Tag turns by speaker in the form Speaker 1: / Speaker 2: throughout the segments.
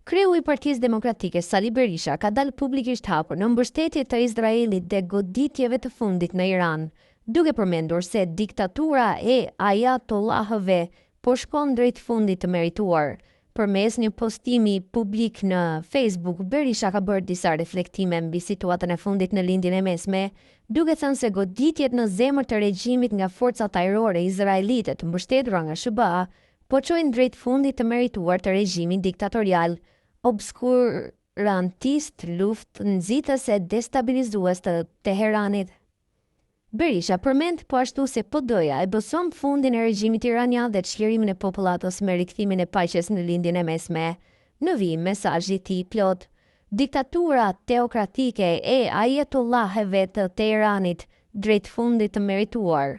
Speaker 1: Kreu i Partisë Demokratike Sali Berisha ka dalë publikisht hapur në mbështetje të Izraelit dhe goditjeve të fundit në Iran, duke përmendur se diktatura e ajatollahëve po shkon drejt fundit të merituar. Përmes një postimi publik në Facebook, Berisha ka bërë disa reflektime mbi situatën e fundit në lindjen e mesme, duke thënë se goditjet në zemër të regjimit nga forcat ajrore izraelite të mbështetura nga SBA po çojnë drejt fundit të merituar të regjimit diktatorial obskurantist, luftë nxitëse destabilizues të Teheranit. Berisha përmend po ashtu se PD-ja e bëson fundin e regjimit iranian dhe çlirimin e popullatës me rikthimin e paqes në lindjen e mesme. Në vijim mesazhi i tij plot: diktatura teokratike e ajatollahëve të Teheranit drejt fundit të merituar.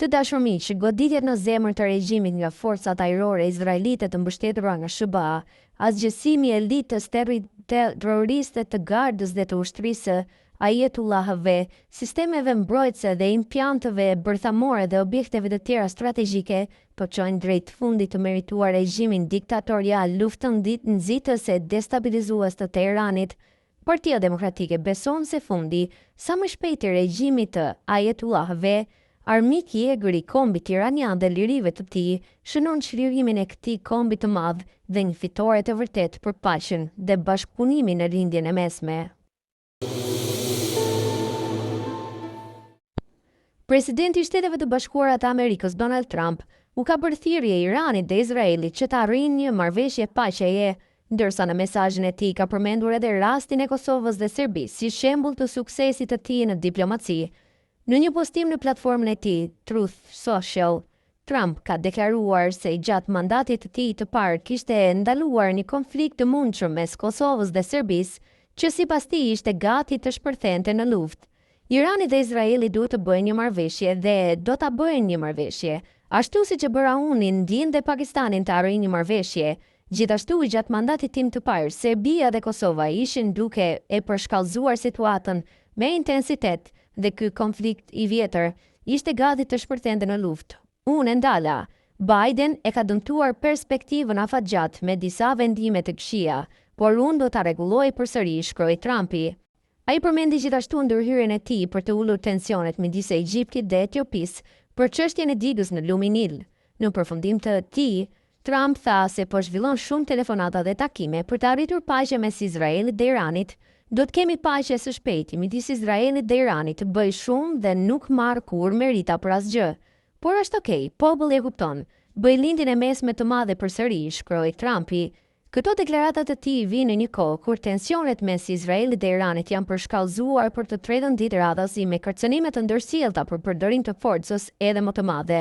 Speaker 1: Të dashur miq, goditjet në zemër të regjimit nga forcat ajrore izraelite të mbështetura nga SBA, asgjësimi i elitës terroriste të gardës dhe të ushtrisë ajatollahëve, sistemeve mbrojtëse dhe impianteve bërthamore dhe objekteve të tjera strategjike po çojnë drejt fundit të merituar regjimin diktatorial luftën nxitëse destabilizues të Teheranit. Partia Demokratike beson se fundi sa më shpejt i regjimit të ajatollahëve, armik i egër i kombit iranian dhe lirive të tij, shënon çlirimin e këtij kombi të madh dhe një fitore të vërtet për paqen dhe bashkëpunimin në lindjen e mesme. Presidenti i Shteteve të Bashkuara të Amerikës Donald Trump u ka bërë thirrje Iranit dhe Izraelit që të arrijnë një marrëveshje paqeje, ndërsa në mesazhin e tij ka përmendur edhe rastin e Kosovës dhe Serbisë si shembull të suksesit të tij në diplomaci. Në një postim në platformën e tij, Truth Social, Trump ka deklaruar se gjatë mandatit të tij të parë kishte ndaluar një konflikt të mundshëm mes Kosovës dhe Serbisë, që sipas tij ishte gati të shpërthente në luftë. Irani dhe Izraeli duhet të bëjnë një marrëveshje dhe do ta bëjnë një marrëveshje, ashtu siç e bëra unë Indin dhe Pakistanin të arrijnë një marrëveshje. Gjithashtu gjatë mandatit tim të parë, Serbia dhe Kosova ishin duke e përshkallëzuar situatën me intensitet dhe ky konflikt i vjetër ishte gati të shpërthente në luftë. Unë ndala. Biden e ka dëmtuar perspektivën afatgjat me disa vendime të këqija, por unë do ta rregulloj përsëri, shkroi Trumpi. Ai përmendi gjithashtu ndërhyrjen e tij për të ulur tensionet midis Egjiptit dhe Etiopisë për çështjen e digës në lumin Nil. Në përfundim të tij, Trump tha se po zhvillon shumë telefonata dhe takime për të arritur paqe mes Izraelit dhe Iranit. Do të kemi paqe së shpejti midis Izraelit dhe Iranit, të bëj shumë dhe nuk marr kur merita për asgjë. Por është okay, populli e kupton. Bëj lindjen e mesme të madhe përsëri, shkroi Trumpi. Këto deklarata të tij vijnë në një kohë kur tensionet mes Izraelit dhe Iranit janë përshkallëzuar për të tretën ditë radhasi me kërcënime të ndërsjellta për përdorim të forcës edhe më të madhe.